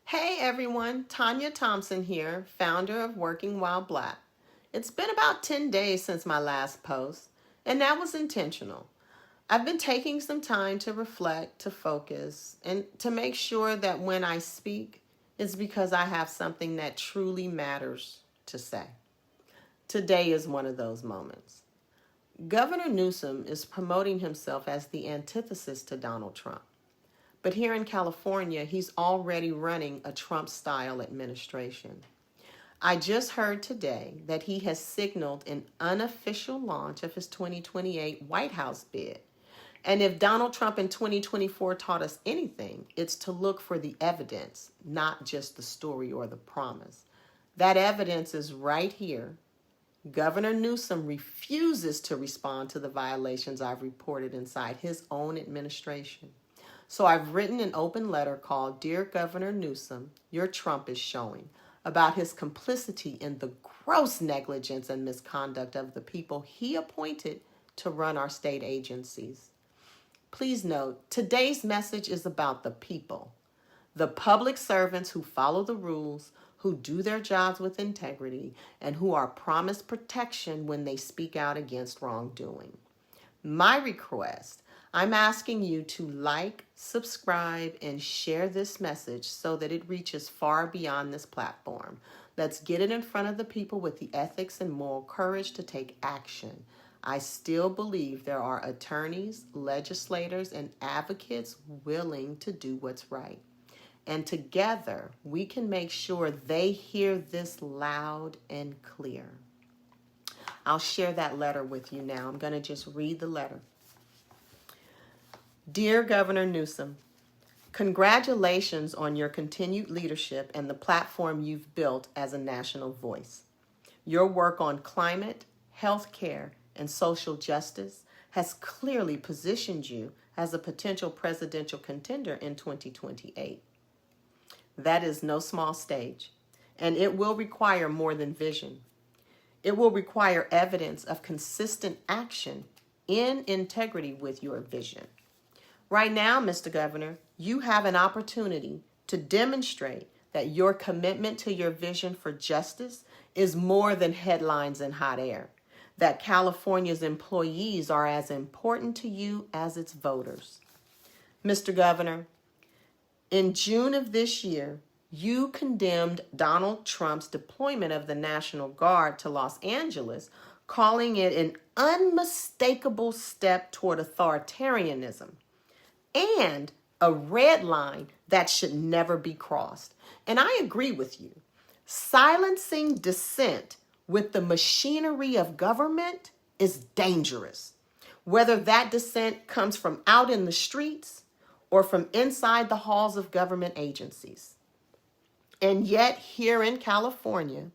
Hey everyone, Tanya Thompson here, founder of Working While Black. It's been about 10 days since my last post, and that was intentional. I've been taking some time to reflect, to focus, and to make sure that when I speak, it's because I have something that truly matters to say. Today is one of those moments. Governor Newsom is promoting himself as the antithesis to Donald Trump. But here in California, he's already running a Trump-style administration. I just heard today that he has signaled an unofficial launch of his 2028 White House bid. And if Donald Trump in 2024 taught us anything, it's to look for the evidence, not just the story or the promise. That evidence is right here. Governor Newsom refuses to respond to the violations I've reported inside his own administration. So I've written an open letter called Dear Governor Newsom, Your Trump is Showing, about his complicity in the gross negligence and misconduct of the people he appointed to run our state agencies. Please note, today's message is about the people, the public servants who follow the rules, who do their jobs with integrity, and who are promised protection when they speak out against wrongdoing. My request, I'm asking you to like, subscribe, and share this message so that it reaches far beyond this platform. Let's get it in front of the people with the ethics and moral courage to take action. I still believe there are attorneys, legislators, and advocates willing to do what's right. And together, we can make sure they hear this loud and clear. I'll share that letter with you now. I'm going to just read the letter. Dear Governor Newsom, congratulations on your continued leadership and the platform you've built as a national voice. Your work on climate, health care, and social justice has clearly positioned you as a potential presidential contender in 2028. That is no small stage, and it will require more than vision. It will require evidence of consistent action in integrity with your vision. Right now, Mr. Governor, you have an opportunity to demonstrate that your commitment to your vision for justice is more than headlines and hot air, that California's employees are as important to you as its voters. Mr. Governor, in June of this year, you condemned Donald Trump's deployment of the National Guard to Los Angeles, calling it an unmistakable step toward authoritarianism and a red line that should never be crossed. And I agree with you. Silencing dissent with the machinery of government is dangerous, whether that dissent comes from out in the streets or from inside the halls of government agencies. And yet here in California,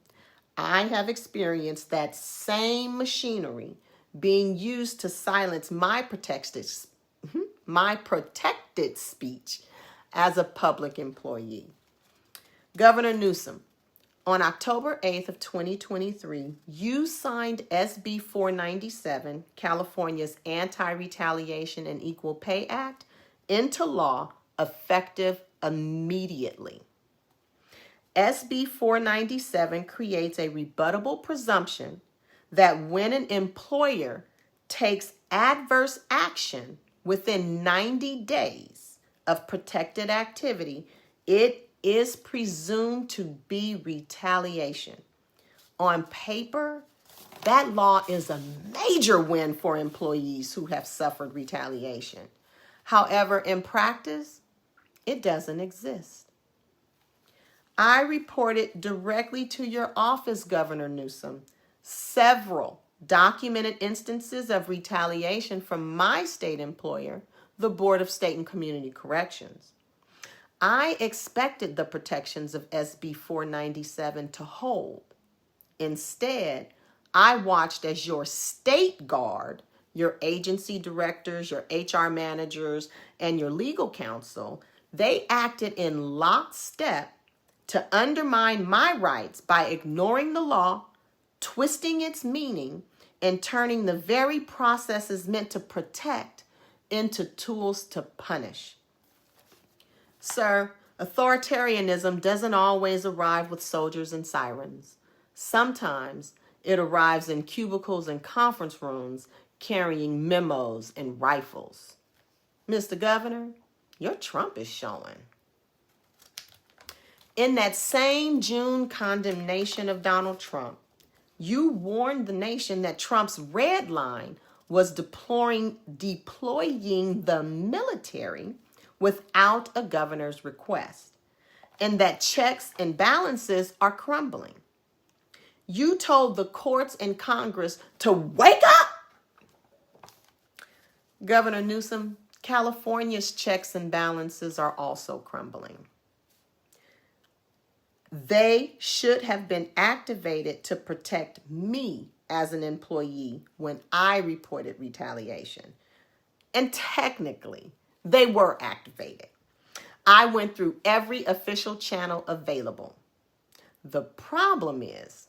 I have experienced that same machinery being used to silence my protected speech as a public employee. Governor Newsom, on October 8th of 2023, you signed SB 497, California's Anti-Retaliation and Equal Pay Act, into law effective immediately. SB 497 creates a rebuttable presumption that when an employer takes adverse action within 90 days of protected activity, it is presumed to be retaliation. On paper, that law is a major win for employees who have suffered retaliation. However, in practice, it doesn't exist. I reported directly to your office, Governor Newsom, several documented instances of retaliation from my state employer, the Board of State and Community Corrections. I expected the protections of SB 497 to hold. Instead, I watched as your state guard, your agency directors, your HR managers, and your legal counsel, they acted in lockstep to undermine my rights by ignoring the law, twisting its meaning, and turning the very processes meant to protect into tools to punish. Sir, Authoritarianism doesn't always arrive with soldiers and sirens. Sometimes it arrives in cubicles and conference rooms carrying memos and rifles. Mr. Governor, your Trump is showing. In that same June condemnation of Donald Trump, you warned the nation that Trump's red line was deploying the military without a governor's request, and that checks and balances are crumbling. You told the courts and Congress to wake up. Governor Newsom, California's checks and balances are also crumbling. They should have been activated to protect me as an employee when I reported retaliation. And technically, they were activated. I went through every official channel available. The problem is,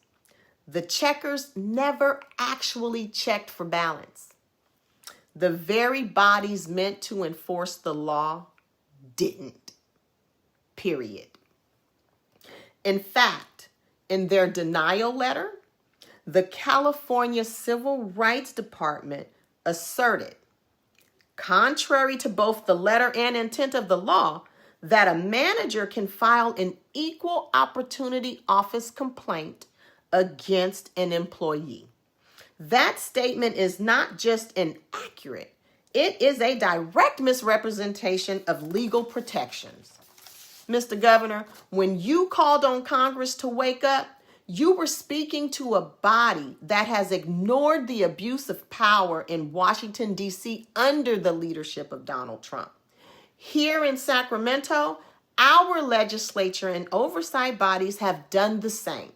the checkers never actually checked for balance. The very bodies meant to enforce the law didn't. Period. In fact, in their denial letter, the California Civil Rights Department asserted, contrary to both the letter and intent of the law, that a manager can file an equal opportunity office complaint against an employee. That statement is not just inaccurate, it is a direct misrepresentation of legal protections. Mr. Governor, when you called on Congress to wake up, you were speaking to a body that has ignored the abuse of power in Washington, D.C. under the leadership of Donald Trump. Here in Sacramento, our legislature and oversight bodies have done the same,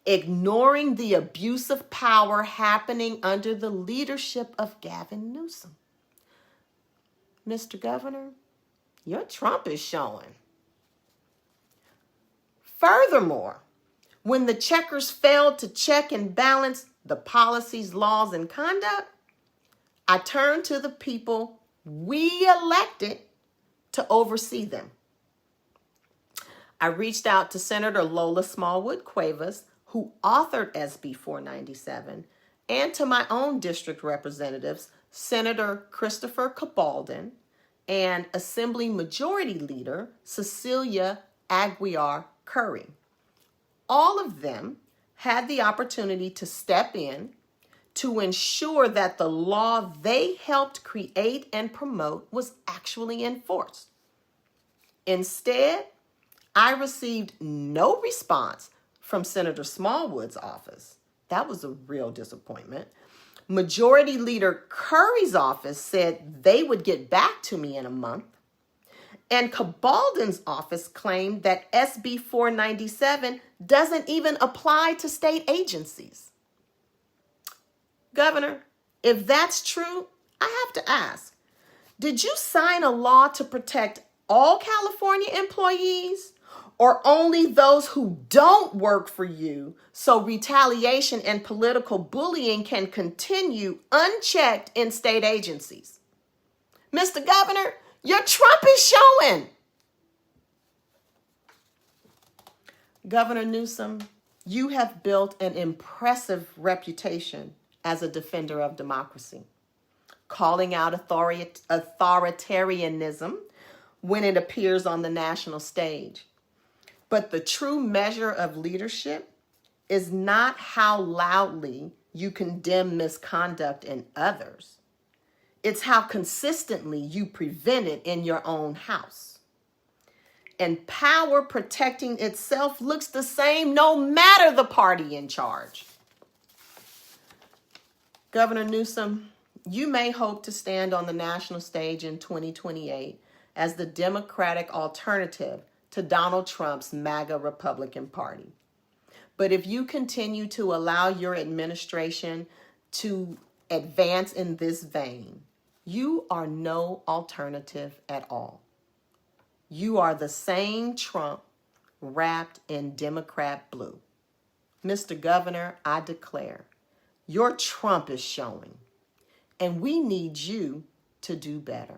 ignoring the abuse of power happening under the leadership of Gavin Newsom. Mr. Governor, your Trump is showing. Furthermore, when the checkers failed to check and balance the policies, laws, and conduct, I turned to the people we elected to oversee them. I reached out to Senator Lola Smallwood Cuevas, who authored SB 497, and to my own district representatives, Senator Christopher Cabaldon and Assembly Majority Leader Cecilia Aguiar Curry. All of them had the opportunity to step in to ensure that the law they helped create and promote was actually enforced. Instead, I received no response from Senator Smallwood's office. That was a real disappointment. Majority Leader Curry's office said they would get back to me in a month. And Cabaldon's office claimed that SB 497 doesn't even apply to state agencies. Governor, if that's true, I have to ask, did you sign a law to protect all California employees or only those who don't work for you so retaliation and political bullying can continue unchecked in state agencies? Mr. Governor, your Trump is showing. Governor Newsom, you have built an impressive reputation as a defender of democracy, calling out authoritarianism when it appears on the national stage. But the true measure of leadership is not how loudly you condemn misconduct in others. It's how consistently you prevent it in your own house. And power protecting itself looks the same no matter the party in charge. Governor Newsom, you may hope to stand on the national stage in 2028 as the Democratic alternative to Donald Trump's MAGA Republican Party. But if you continue to allow your administration to advance in this vein, you are no alternative at all. You are the same Trump wrapped in Democrat blue. Mr. Governor, I declare, your Trump is showing, and we need you to do better.